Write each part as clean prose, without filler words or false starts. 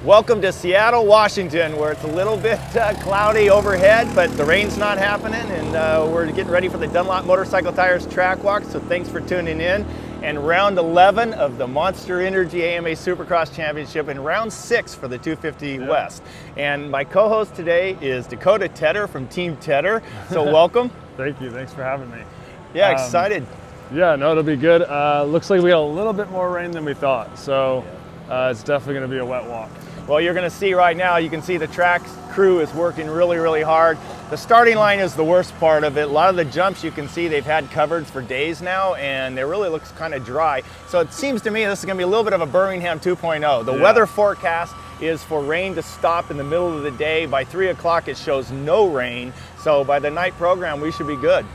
Welcome to Seattle, Washington, where it's a little bit cloudy overhead, but the rain's not happening, and we're getting ready for the Dunlop Motorcycle Tires track walk, so thanks for tuning in. And round 11 of the Monster Energy AMA Supercross Championship, and round 6 for the 250 West. And my co-host today is Dakota Tedder from Team Tedder, so welcome. Thank you, thanks for having me. Yeah, excited. Yeah, no, it'll be good. Looks like we got a little bit more rain than we thought, so it's definitely going to be a wet walk. Well, you're going to see right now, you can see the track crew is working really, really hard. The starting line is the worst part of it. A lot of the jumps you can see they've had covered for days now, and it really looks kind of dry. So it seems to me this is going to be a little bit of a Birmingham 2.0. The weather forecast is for rain to stop in the middle of the day. By 3 o'clock it shows no rain. So by the night program we should be good.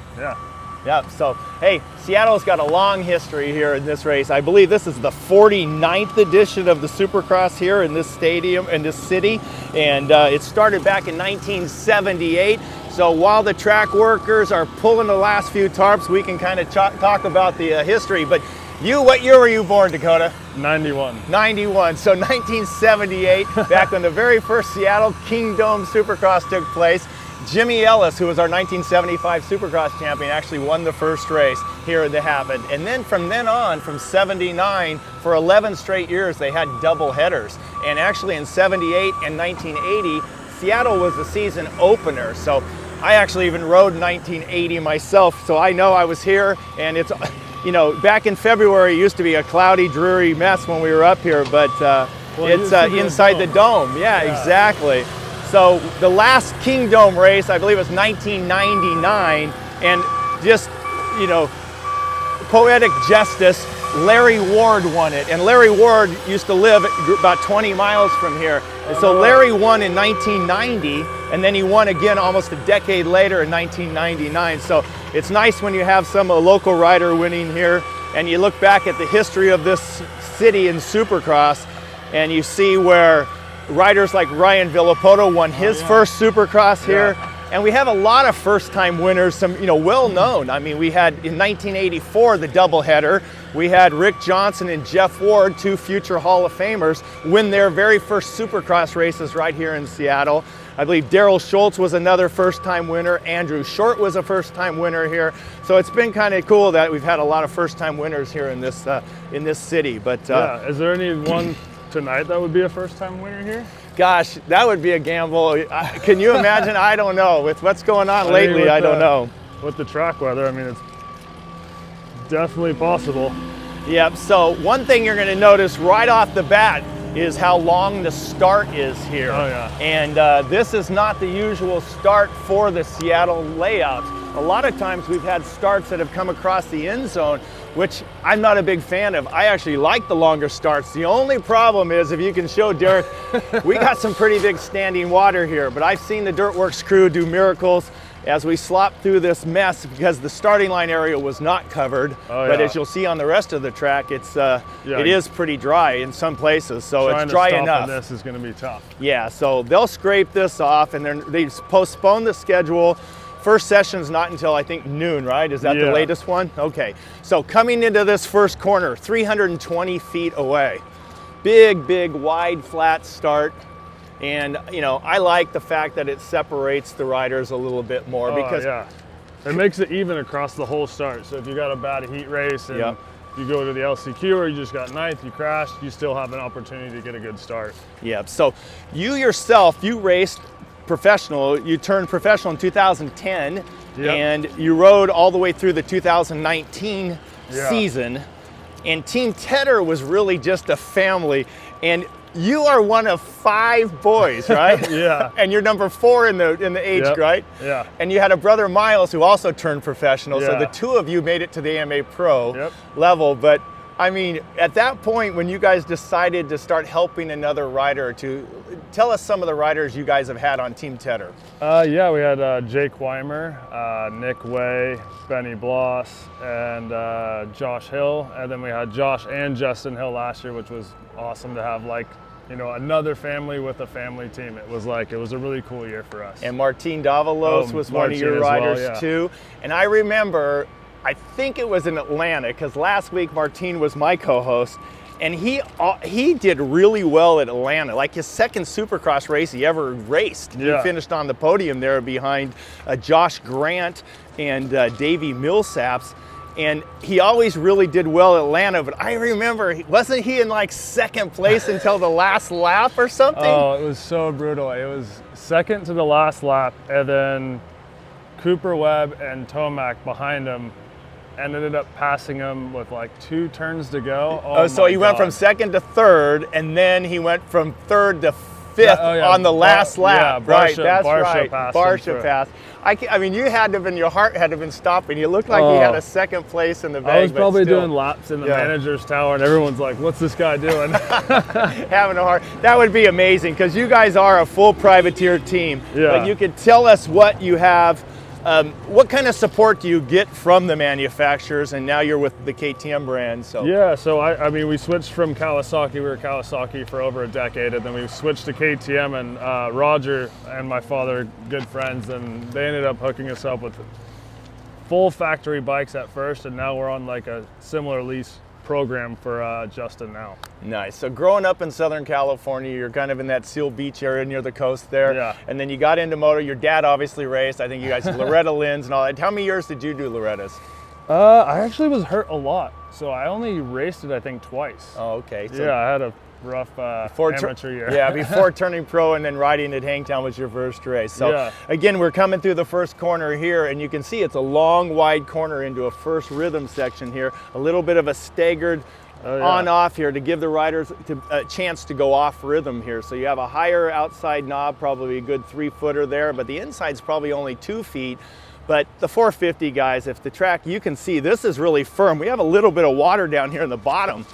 Yeah, so hey, Seattle's got a long history here in this race. I believe this is the 49th edition of the Supercross here in this stadium, in this city. And it started back in 1978. So while the track workers are pulling the last few tarps, we can kind of talk about the history. But what year were you born, Dakota? 91. 91, so 1978, back when the very first Seattle Kingdom Supercross took place. Jimmy Ellis, who was our 1975 Supercross champion, actually won the first race here at the Habit. And then from then on, from 79, for 11 straight years, they had double headers. And actually in 78 and 1980, Seattle was the season opener. So I actually even rode 1980 myself, so I know I was here. And it's, you know, back in February, it used to be a cloudy, dreary mess when we were up here, but it's inside the dome. Yeah, exactly. So the last Kingdom race, I believe, was 1999, and just, you know, poetic justice, Larry Ward won it. And Larry Ward used to live about 20 miles from here. And so Larry won in 1990, and then he won again almost a decade later in 1999. So it's nice when you have a local rider winning here, and you look back at the history of this city in Supercross, and you see where riders like Ryan Villapoto won his first Supercross here. And we have a lot of first-time winners, some well-known. I mean, we had in 1984 the doubleheader. We had Rick Johnson and Jeff Ward, two future Hall of Famers, win their very first Supercross races right here in Seattle. I believe Daryl Schultz was another first-time winner. Andrew Short was a first-time winner here. So it's been kind of cool that we've had a lot of first-time winners here in this city. But is there any one tonight that would be a first-time winner here? Gosh, that would be a gamble. Can you imagine? I don't know. With what's going on lately, I don't know. With the track weather, I mean, it's definitely possible. Yep, so one thing you're going to notice right off the bat is how long the start is here. Oh, yeah. And this is not the usual start for the Seattle layout. A lot of times we've had starts that have come across the end zone, which I'm not a big fan of. I actually like the longer starts. The only problem is, if you can show Derek, we got some pretty big standing water here, but I've seen the Dirtworks crew do miracles as we slop through this mess because the starting line area was not covered. But as you'll see on the rest of the track, it is pretty dry in some places, so it's dry enough. This is going to be tough. Yeah, so they'll scrape this off, and then they postpone the schedule. First session's not until, I think, noon, right? Is that the latest one? Okay. So coming into this first corner, 320 feet away. Big, wide, flat start. And, I like the fact that it separates the riders a little bit more because it makes it even across the whole start. So if you got a bad heat race and you go to the LCQ or you just got ninth, you crashed, you still have an opportunity to get a good start. Yeah. So you yourself, you raced professional. You turned professional in 2010, and you rode all the way through the 2019 season. And Team Tedder was really just a family. And you are one of 5 boys, right? And you're number 4 in the age, right? Yeah. And you had a brother, Miles, who also turned professional. So the two of you made it to the AMA Pro level. But I mean, at that point, when you guys decided to start helping another rider, tell us some of the riders you guys have had on Team Tedder. We had Jake Weimer, Nick Way, Benny Bloss, and Josh Hill. And then we had Josh and Justin Hill last year, which was awesome to have, another family with a family team. It was a really cool year for us. And Martin Davalos was one of your riders too. And I remember, I think it was in Atlanta, because last week Martin was my co-host, And he did really well at Atlanta. Like his second Supercross race he ever raced. Yeah. He finished on the podium there behind Josh Grant and Davey Millsaps. And he always really did well at Atlanta, but I remember, wasn't he in like second place until the last lap or something? Oh, it was so brutal. It was second to the last lap, and then Cooper Webb and Tomac behind him and ended up passing him with like 2 turns to go. So he went from second to third, and then he went from third to fifth on the last lap. Yeah, right, that's Barsha right. Barsha passed. I mean, you had to have been, your heart had to have been stopping. You looked like you had a second place in the bag. I was probably doing laps in the manager's tower, and everyone's like, what's this guy doing? Having a heart. That would be amazing, because you guys are a full privateer team. Yeah. But you could tell us what you have. What kind of support do you get from the manufacturers, and now you're with the KTM brand? So yeah, so I mean, we switched from Kawasaki. We were Kawasaki for over a decade, and then we switched to KTM, and Roger and my father are good friends, and they ended up hooking us up with full factory bikes at first, and now we're on like a similar lease program for Justin now. Nice. So growing up in Southern California, you're kind of in that Seal Beach area near the coast there. Yeah. And then you got into moto. Your dad obviously raced. I think you guys Loretta Lynn's and all that. How many years did you do Loretta's? I actually was hurt a lot, so I only raced it I think twice. Oh, okay. So yeah, I had a rough amateur year. Yeah, before turning pro and then riding at Hangtown was your first race. So again, we're coming through the first corner here, and you can see it's a long, wide corner into a first rhythm section here. A little bit of a staggered on-off here to give the riders a chance to go off rhythm here. So you have a higher outside knob, probably a good 3-footer there, but the inside's probably only 2 feet. But the 450 guys, if the track, you can see this is really firm. We have a little bit of water down here in the bottom.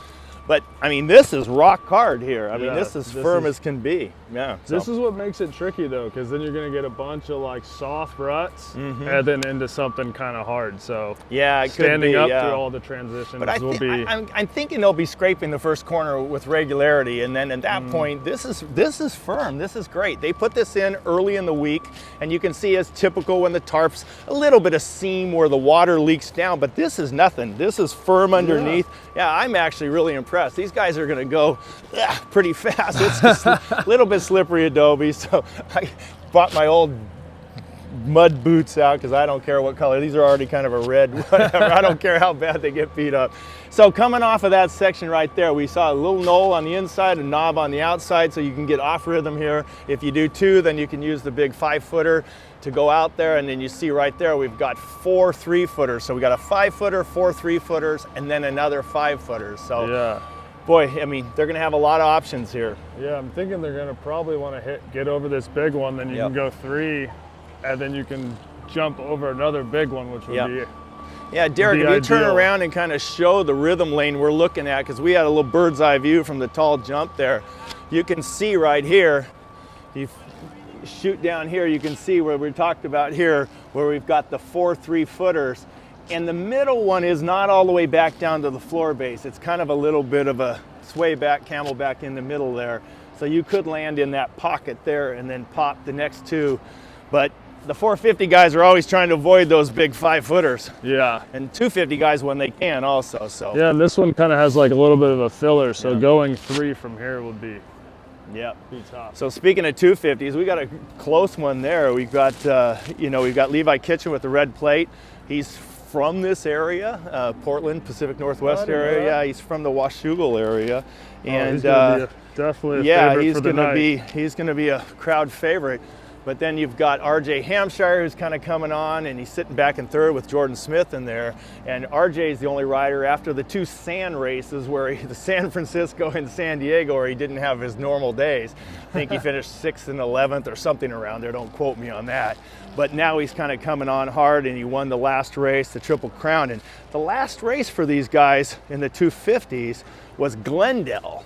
But I mean, this is rock hard here. I mean, this is firm as can be. Yeah. This is what makes it tricky though, because then you're going to get a bunch of like soft ruts and then into something kind of hard. So yeah, standing up through all the transitions will be. I'm thinking they'll be scraping the first corner with regularity, and then at that point, this is firm. This is great. They put this in early in the week, and you can see, as typical, when the tarp's a little bit of seam where the water leaks down, but this is nothing. This is firm underneath. Yeah, I'm actually really impressed. These guys are going to go pretty fast. It's just a little bit slippery adobe, so I bought my old mud boots out because I don't care what color. These are already kind of a red, whatever. I don't care how bad they get beat up. So coming off of that section right there, we saw a little knoll on the inside, a knob on the outside, so you can get off rhythm here. If you do 2, then you can use the big 5-footer to go out there, and then you see right there we've got 4 3-footers. So we got a 5-footer, 4 3-footers, and then another 5-footers. So yeah. Boy, I mean, they're going to have a lot of options here. Yeah, I'm thinking they're going to probably want to get over this big one, then you can go 3, and then you can jump over another big one, which would be. Yeah, Derek, if you turn around and kind of show the rhythm lane we're looking at, because we had a little bird's eye view from the tall jump there, you can see right here, you shoot down here, you can see where we talked about here, where we've got the 4 3-footers. And the middle one is not all the way back down to the floor base. It's kind of a little bit of a sway back, camel back in the middle there. So you could land in that pocket there and then pop the next 2. But the 450 guys are always trying to avoid those big 5-footers. Yeah. And 250 guys when they can also. So yeah, and this one kind of has like a little bit of a filler. So going 3 from here would be tough. So speaking of 250s, we got a close one there. We've got we've got Levi Kitchen with the red plate. He's from this area, Portland, Pacific Northwest area. Yeah, he's from the Washougal area, and he's gonna be definitely a favorite he's for the night. He's going to be a crowd favorite. But then you've got RJ Hampshire, who's kind of coming on, and he's sitting back in third with Jordan Smith in there. And RJ is the only rider after the 2 sand races, where the San Francisco and San Diego, where he didn't have his normal days. I think he finished 6th and 11th or something around there. Don't quote me on that. But now he's kind of coming on hard, and he won the last race, the Triple Crown. And the last race for these guys in the 250s was Glendale.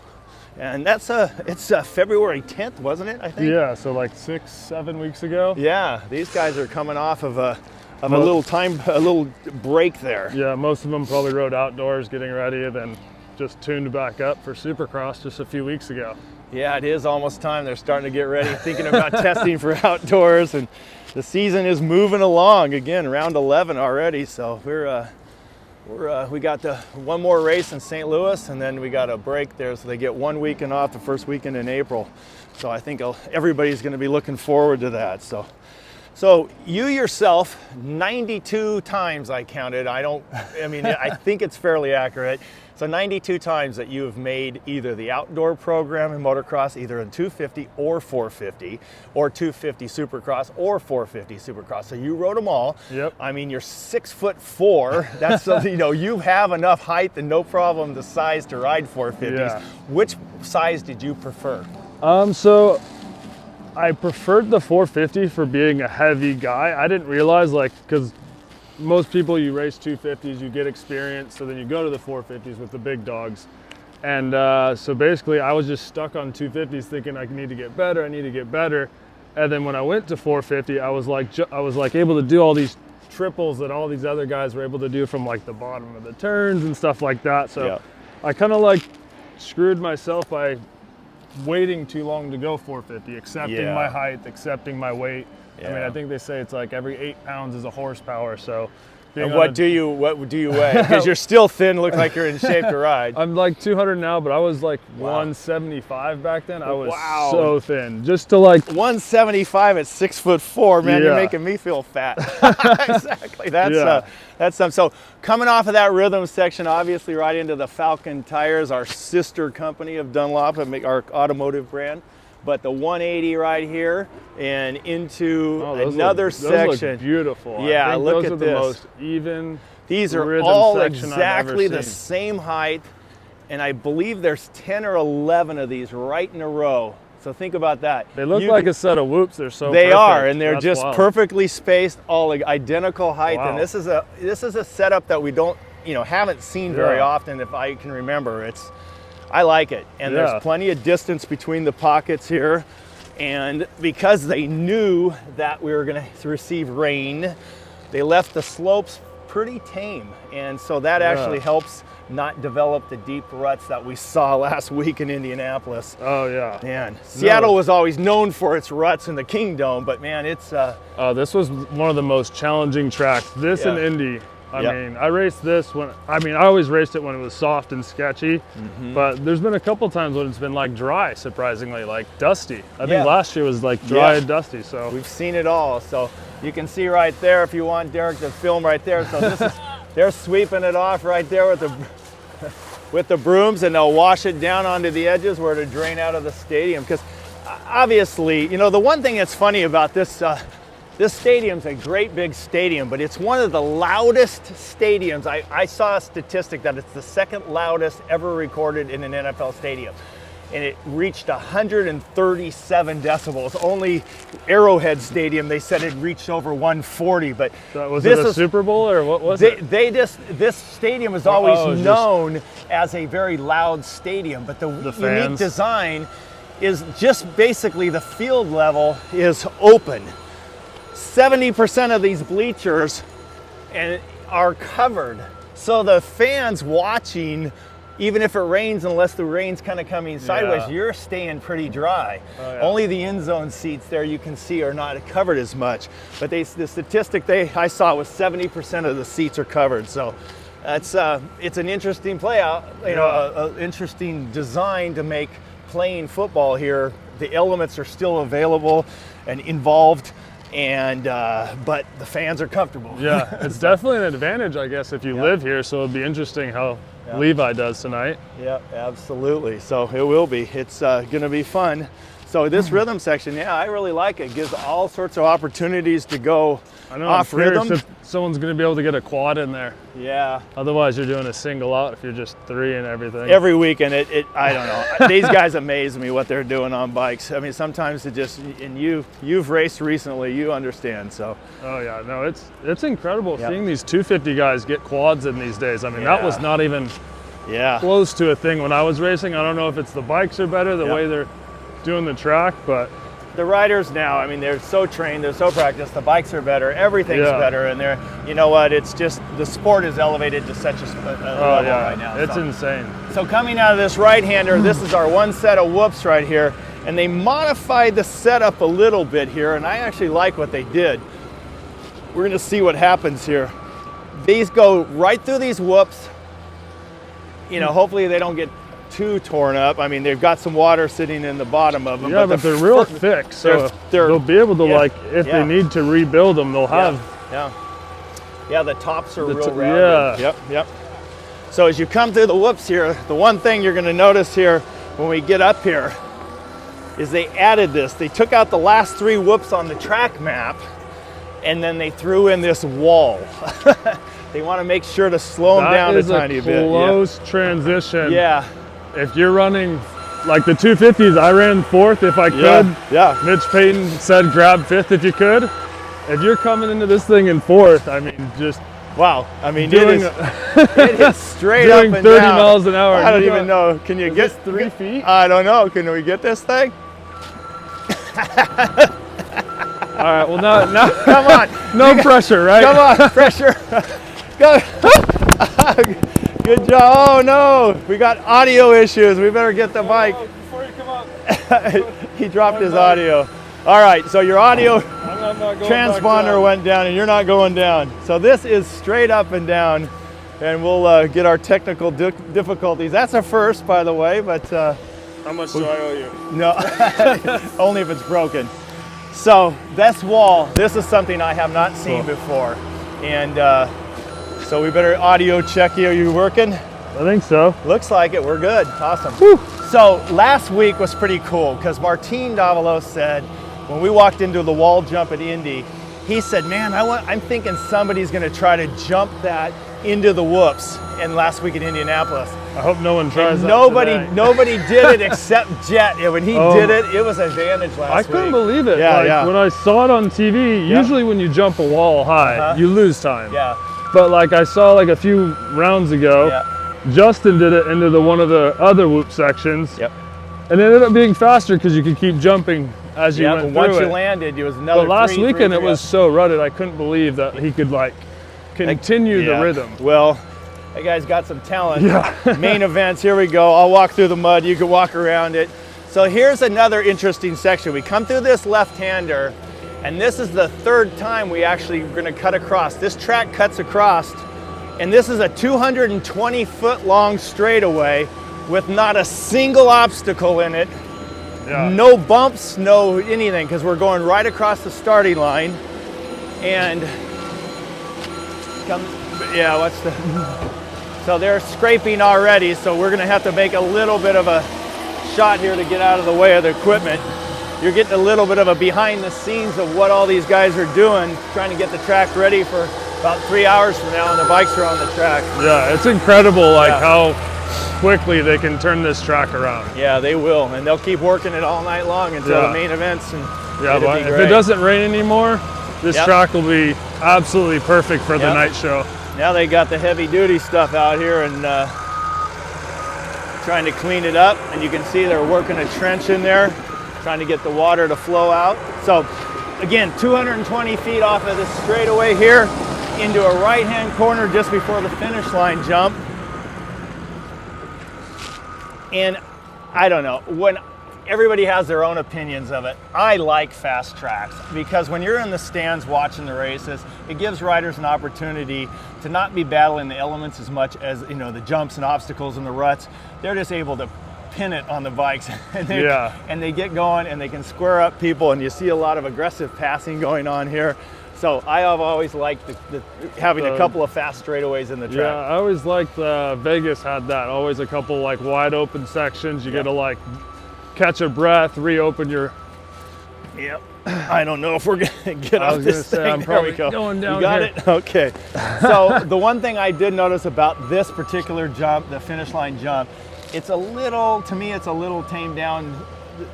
And it's February 10th, wasn't it, I think? Yeah, so like 6-7 weeks ago. Yeah, these guys are coming off of a little break there. Yeah, most of them probably rode outdoors getting ready, and then just tuned back up for Supercross just a few weeks ago. Yeah, it is almost time. They're starting to get ready, thinking about testing for outdoors, and the season is moving along. Again, round 11 already, so We got one more race in St. Louis, and then we got a break there, so they get 1 weekend off, the first weekend in April. So I think everybody's going to be looking forward to that. So you yourself, 92 times I counted. I think it's fairly accurate. So 92 times that you have made either the outdoor program in motocross, either in 250 or 450, or 250 Supercross or 450 Supercross. So you rode them all. Yep. I mean, you're 6'4". That's you have enough height and no problem the size to ride 450s. Yeah. Which size did you prefer? So I preferred the 450 for being a heavy guy. I didn't realize, because most people, you race 250s, you get experience, so then you go to the 450s with the big dogs. And so basically I was just stuck on 250s thinking I need to get better. And then when I went to 450, I was able to do all these triples that all these other guys were able to do from the bottom of the turns and stuff like that. So yeah. I kind of screwed myself by waiting too long to go 450, accepting my height, accepting my weight. Yeah. I mean, I think they say it's every 8 pounds is a horsepower. So, what do you weigh? Because you're still thin, look like you're in shape to ride. I'm 200 now, but I was 175 back then. I was so thin. Just to 175 at 6'4", man, you're making me feel fat. Exactly. That's something. So coming off of that rhythm section, obviously right into the Falcon tires, our sister company of Dunlop, our automotive brand. But the 180 right here and into another section. Those look beautiful. Yeah, look at this. Those are the most even. These are all exactly the same height, and I believe there's 10 or 11 of these right in a row. So think about that. They look like a set of whoops. They're so They perfect. are, and they're That's just wild. Perfectly spaced, all identical height. Wow. And this is a setup that we haven't seen very often, if I can remember. I like it, and there's plenty of distance between the pockets here, and because they knew that we were going to receive rain, they left the slopes pretty tame, and so that actually helps not develop the deep ruts that we saw last week in Indianapolis. Oh yeah, man. Seattle was always known for its ruts in the Kingdom, but man, it's this was one of the most challenging tracks. This in Indy. I mean, I raced this I always raced it when it was soft and sketchy, but there's been a couple times when it's been dry, surprisingly, dusty. I think last year was dry and dusty, so. We've seen it all, so you can see right there if you want Derek to film right there. So this is, they're sweeping it off right there with the brooms, and they'll wash it down onto the edges where to drain out of the stadium. Because obviously, the one thing that's funny about this, this stadium's a great big stadium, but it's one of the loudest stadiums. I saw a statistic that it's the second loudest ever recorded in an NFL stadium. And it reached 137 decibels. Only Arrowhead Stadium, they said it reached over 140. But was it a Super Bowl or what was it? This stadium is always known as a very loud stadium, but the unique design is just basically the field level is open. 70% of these bleachers are covered. So the fans watching, even if it rains, unless the rain's kind of coming sideways, you're staying pretty dry. Oh, yeah. Only the end zone seats there you can see are not covered as much. But the statistic I saw was 70% of the seats are covered. So it's an interesting play out, an interesting design to make playing football here. The elements are still available and involved. But the fans are comfortable. Yeah, it's definitely an advantage, I guess, if you live here. So it'll be interesting how Levi does tonight. Yeah, absolutely. So it will be. It's going to be fun. So this rhythm section, I really like it. It gives all sorts of opportunities to go off rhythm. If someone's going to be able to get a quad in there. Yeah. Otherwise, you're doing a single out if you're just 3 and everything. Every weekend, I don't know. These guys amaze me what they're doing on bikes. I mean, sometimes and you've raced recently, you understand. So. Oh yeah, no, it's incredible seeing these 250 guys get quads in these days. I mean, that was not even close to a thing when I was racing. I don't know if it's the bikes are better, the way they're doing the track, but the riders now, I mean, they're so trained, they're so practiced, the bikes are better, everything's better, and it's just, the sport is elevated to such a level right now. It's insane. So coming out of this right-hander, this is our one set of whoops right here, and they modified the setup a little bit here, and I actually like what they did. We're gonna see what happens here. these go right through these whoops. You know, hopefully they don't get too torn up. I mean, they've got some water sitting in the bottom of them. Yeah, but they're real thick, so they'll be able to, like, if they need to rebuild them, they'll have. Yeah, the tops are real round. Yep. So as you come through the whoops here, the one thing you're going to notice here when we get up here is they added this. They took out the last 3 whoops on the track map, and then they threw in this wall. They want to make sure to slow them down a tiny bit. That is a close transition. Yeah. If you're running like the 250s, I ran 4th if I could. Yeah. Mitch Payton said grab 5th if you could. If you're coming into this thing in 4th, I mean, just wow. I mean, it is straight up and down. 30 miles an hour. I don't even know. Can you get 3 feet? I don't know. Can we get this thing? All right. Well, now come on. No pressure, right? Come on, pressure. Go. Good job. Oh no, we got audio issues. We better get the mic. Before you come up. He dropped his audio. All right, so your audio transponder went down and you're not going down. So this is straight up and down, and we'll get our technical difficulties. That's a first, by the way, but how much do I owe you? No, only if it's broken. So this wall, this is something I have not seen before, and so we better audio check you. Are you working? I think so. Looks like it. We're good. Awesome. Whew. So last week was pretty cool because Martin Davalos said, when we walked into the wall jump at Indy, he said, man, I'm thinking somebody's going to try to jump that into the whoops. And last week in Indianapolis, I hope no one tries that. Nobody did it except Jet. And when he did it, it was an advantage last week. I couldn't believe it. Yeah, When I saw it on TV, usually when you jump a wall high, you lose time. Yeah. But like I saw like a few rounds ago, Justin did it into one of the other whoop sections. Yep. And it ended up being faster because you could keep jumping as you went through once it. you landed, it was another. But last weekend it was so rutted, I couldn't believe that he could like continue the rhythm. Well, that guy's got some talent. Main events, here we go. I'll walk through the mud, you can walk around it. So here's another interesting section. We come through this left-hander, and this is the 3rd time we actually are gonna cut across. This track cuts across, and this is a 220-foot long straightaway with not a single obstacle in it. No bumps, no anything, because we're going right across the starting line. And so they're scraping already, so we're gonna have to make a little bit of a shot here to get out of the way of the equipment. You're getting a little bit of a behind the scenes of what all these guys are doing, trying to get the track ready for about 3 hours from now, and the bikes are on the track. Yeah, it's incredible how quickly they can turn this track around. Yeah, they will, and they'll keep working it all night long until the main events. And but if it doesn't rain anymore, this track will be absolutely perfect for the night show. Now they got the heavy duty stuff out here and trying to clean it up, and you can see they're working a trench in there, trying to get the water to flow out. So again, 220 feet off of this straightaway here into a right-hand corner just before the finish line jump. And I don't know, when everybody has their own opinions of it, I like fast tracks because when you're in the stands watching the races, it gives riders an opportunity to not be battling the elements as much as, you know, the jumps and obstacles and the ruts. They're just able to pin it on the bikes and they get going and they can square up people, and you see a lot of aggressive passing going on here. So I have always liked having a couple of fast straightaways in the track. Yeah, I always liked Vegas had that. Always a couple like wide open sections. You get to like catch a breath, reopen your. Yep. I don't know if we're gonna get off this thing. I'm probably going down. You got it? Okay. So the one thing I did notice about this particular jump, the finish line jump, it's a little tamed down.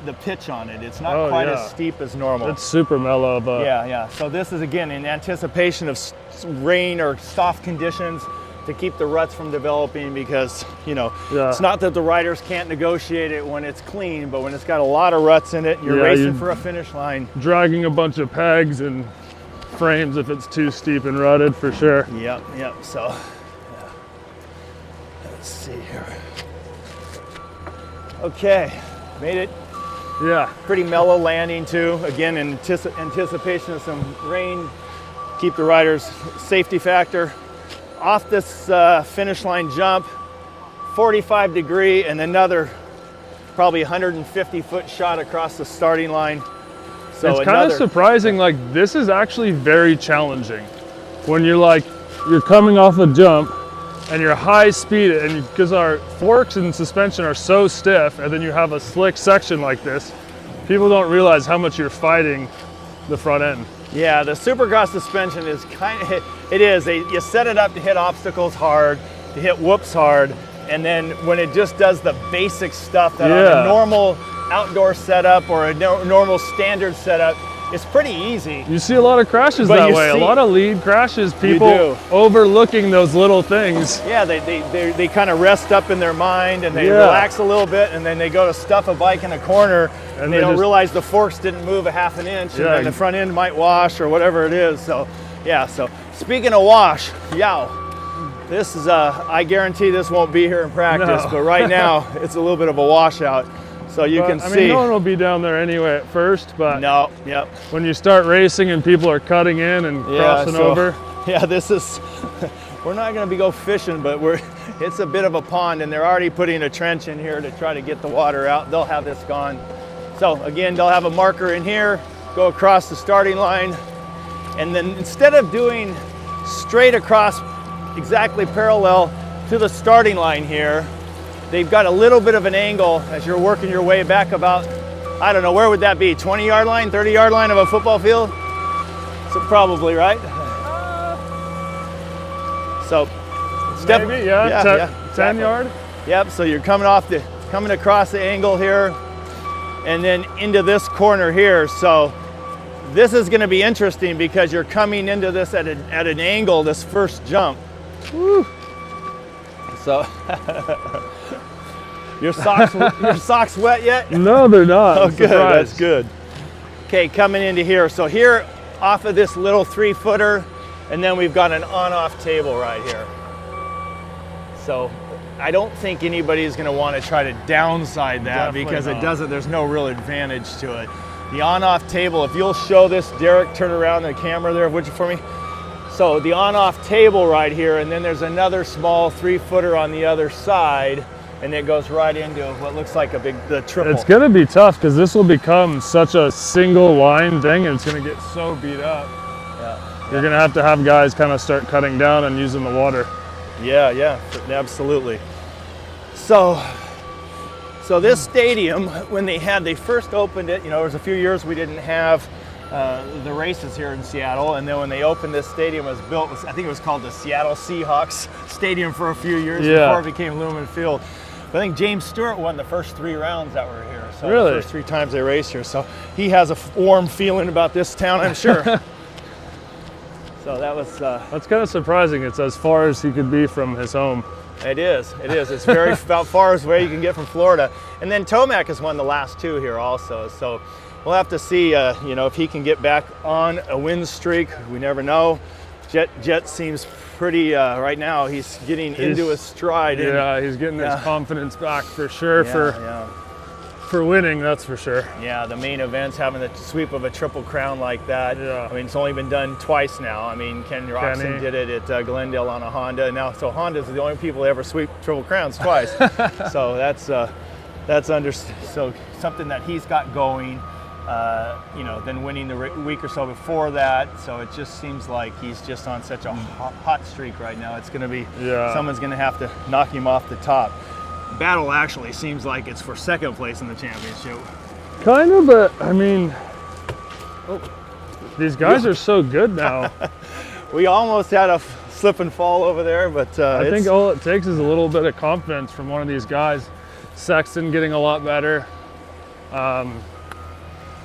The pitch on it. It's not quite as steep as normal. It's super mellow, but So this is again in anticipation of rain or soft conditions to keep the ruts from developing, because it's not that the riders can't negotiate it when it's clean, but when it's got a lot of ruts in it, you're racing for a finish line. Dragging a bunch of pegs and frames if it's too steep and rutted, for sure. Yep. So let's see here. Okay, made it. Yeah. Pretty mellow landing too. Again, in anticipation of some rain, keep the riders' safety factor. off this finish line jump, 45 degree, and another probably 150-foot shot across the starting line. So it's kind of surprising, like this is actually very challenging. When you're coming off a jump and you're high speed, and because our forks and suspension are so stiff, and then you have a slick section like this, people don't realize how much you're fighting the front end. Yeah, the Supercross suspension is it is. You set it up to hit obstacles hard, to hit whoops hard, and then when it just does the basic stuff that on a normal outdoor setup or a normal standard setup, it's pretty easy. You see a lot of crashes that way. A lot of lead crashes, people overlooking those little things. Yeah, they kind of rest up in their mind and they relax a little bit, and then they go to stuff a bike in a corner and they don't realize the forks didn't move a half an inch, and then the front end might wash or whatever it is. So yeah, so speaking of wash, this is I guarantee this won't be here in practice, but right now it's a little bit of a washout. So you can see. I mean, no one will be down there anyway at first, but when you start racing and people are cutting in and crossing over. Yeah, this is, we're not going to go fishing, but it's a bit of a pond, and they're already putting a trench in here to try to get the water out. They'll have this gone. So again, they'll have a marker in here, go across the starting line, and then instead of doing straight across exactly parallel to the starting line here, they've got a little bit of an angle as you're working your way back about, I don't know, where would that be? 20-yard line, 30-yard line of a football field? So probably, right? So, maybe, 10 yard? Yep, so you're coming across the angle here and then into this corner here. So this is going to be interesting because you're coming into this at an angle, this first jump. Woo. So your socks wet yet? No, they're not. Oh, good. That's good. Okay, coming into here. So here, off of this little 3-footer, and then we've got an on-off table right here. So I don't think anybody's going to want to try to downside that. Definitely because it doesn't. There's no real advantage to it. The on-off table. If you'll show this, Derek, turn around the camera there, would you, for me? So the on-off table right here, and then there's another small 3-footer on the other side, and it goes right into what looks like the triple. It's going to be tough because this will become such a single line thing, and it's going to get so beat up. Yeah. You're going to have guys kind of start cutting down and using the water. Yeah, absolutely. So this stadium, when they first opened it, there was a few years we didn't have the races here in Seattle, and then when they opened this stadium, it was built, I think it was called the Seattle Seahawks Stadium for a few years before it became Lumen Field. But I think James Stewart won the first 3 rounds that were here. So the first 3 times they raced here. So he has a warm feeling about this town, I'm sure. So that was... That's kind of surprising. It's as far as he could be from his home. It is. It's very about far as way you can get from Florida. And then Tomac has won the last 2 here also. So we'll have to see, if he can get back on a win streak. We never know. Jet seems pretty, right now, he's getting into his stride. Yeah, he's getting his confidence back for sure for winning, that's for sure. Yeah, the main events, having the sweep of a Triple Crown like that. Yeah. I mean, it's only been done twice now. I mean, Ken Roxon did it at Glendale on a Honda. Now, so Hondas are the only people that ever sweep Triple Crowns twice. So that's so something that he's got going. Then winning the week or so before that. So it just seems like he's just on such a hot streak right now. It's going to be, someone's going to have to knock him off the top. Battle actually seems like it's for second place in the championship. Kind of, but I mean, these guys are so good now. We almost had a slip and fall over there, but I think all it takes is a little bit of confidence from one of these guys. Sexton getting a lot better.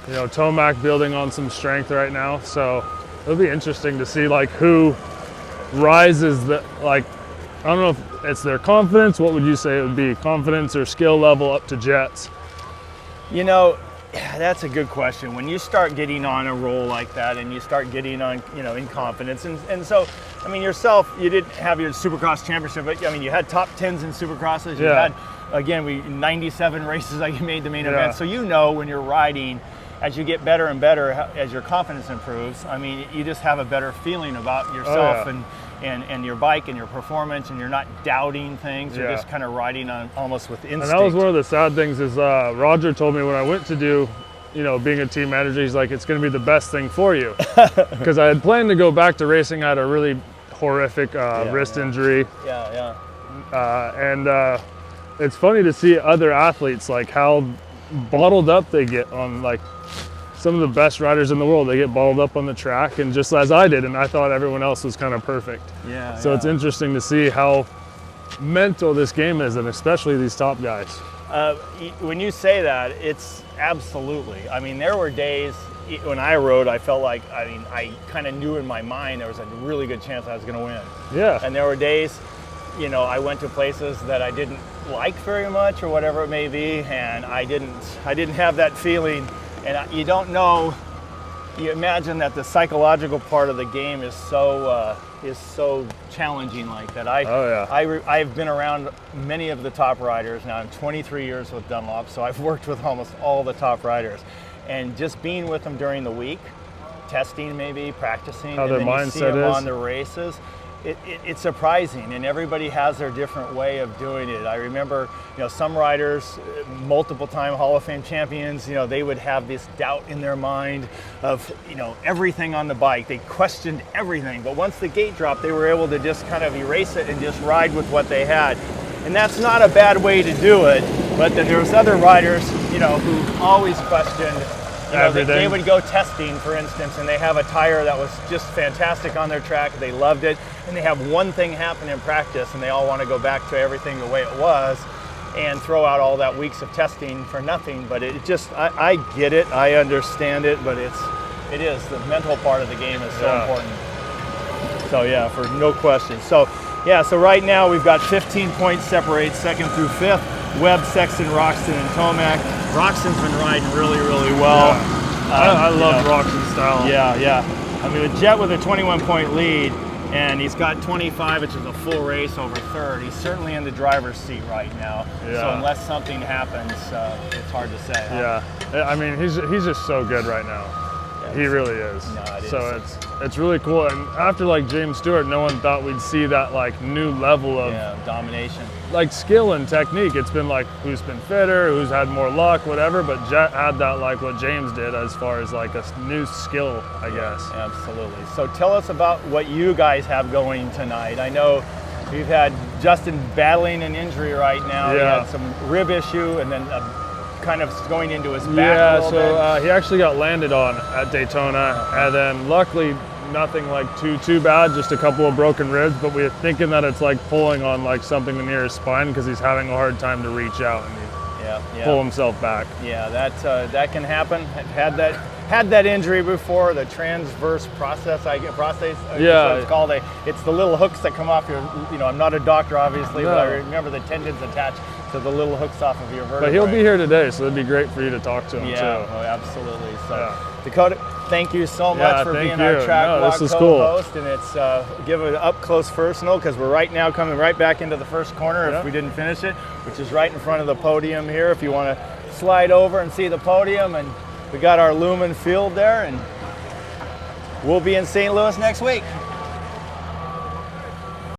Tomac building on some strength right now, so it'll be interesting to see who rises I don't know if it's their confidence. What would you say it would be? Confidence or skill level up to Jets? That's a good question. When you start getting on a roll like that and you start getting on, in confidence. And so, I mean, yourself, you didn't have your Supercross championship, but I mean, you had top 10s in Supercrosses. You had, again, 97 races that you made the main event. So when you're riding, as you get better and better, as your confidence improves, I mean, you just have a better feeling about yourself. And and your bike and your performance, and you're not doubting things. You're just kind of riding on almost with instinct. And that was one of the sad things is Roger told me when I went to do, being a team manager, he's like, it's going to be the best thing for you. Because I had planned to go back to racing. I had a really horrific wrist injury. And it's funny to see other athletes, like how bottled up they get on, like, some of the best riders in the world. They get bottled up on the track, and just as I did, and I thought everyone else was kind of perfect. So it's interesting to see how mental this game is, and especially these top guys. When you say that, it's absolutely. I mean, there were days when I rode, I felt like, I kind of knew in my mind there was a really good chance I was going to win. And there were days, I went to places that I didn't like very much or whatever it may be, and I didn't have that feeling. And you don't know. You imagine that the psychological part of the game is so challenging like that. I've been around many of the top riders now. I'm 23 years with Dunlop, so I've worked with almost all the top riders, and just being with them during the week, testing maybe, practicing, how and their then you see mindset them is on the races. It's surprising, and everybody has their different way of doing it. I remember, some riders, multiple-time Hall of Fame champions, they would have this doubt in their mind of, everything on the bike. They questioned everything, but once the gate dropped, they were able to just kind of erase it and just ride with what they had. And that's not a bad way to do it, but there was other riders, who always questioned. They would go testing, for instance, and they have a tire that was just fantastic on their track. They loved it, and they have one thing happen in practice, and they all want to go back to everything the way it was and throw out all that weeks of testing for nothing. But it just, I get it, I understand it, but it is the mental part of the game is so important. So yeah, for no question. So right now we've got 15 points separate second through fifth. Webb, Sexton, Roxton, and Tomac. Roxton's been riding really, really well. I love Roxton's style. I mean, with Jet with a 21-point lead, and he's got 25, which is a full race over third. He's certainly in the driver's seat right now. So unless something happens, it's hard to say. I mean, he's just so good right now. He really is. So it's really cool. And after like James Stewart, no one thought we'd see that like new level of domination, like skill and technique. It's been like who's been fitter, who's had more luck, whatever. But Jet had that like what James did as far as like a new skill, I guess. Absolutely. So tell us about what you guys have going tonight. I know we've had Justin battling an injury right now. He had some rib issue, and then kind of going into his back a little bit. He actually got landed on at Daytona, and then luckily nothing like too bad, just a couple of broken ribs, but we're thinking that it's like pulling on like something near his spine because he's having a hard time to reach out and pull himself back. That can happen. Had that injury before, the transverse prostate, it's called. It's the little hooks that come off your, I'm not a doctor obviously, but I remember the tendons attached to the little hooks off of your vertebrae. But he'll be here today, so it'd be great for you to talk to him too. Oh, absolutely. So Dakota, thank you so much for being our track walk co-host, cool. And it's give it up close personal because we're right now coming right back into the first corner if we didn't finish it, which is right in front of the podium here. If you want to slide over and see the podium, and we got our Lumen field there, and we'll be in St. Louis next week.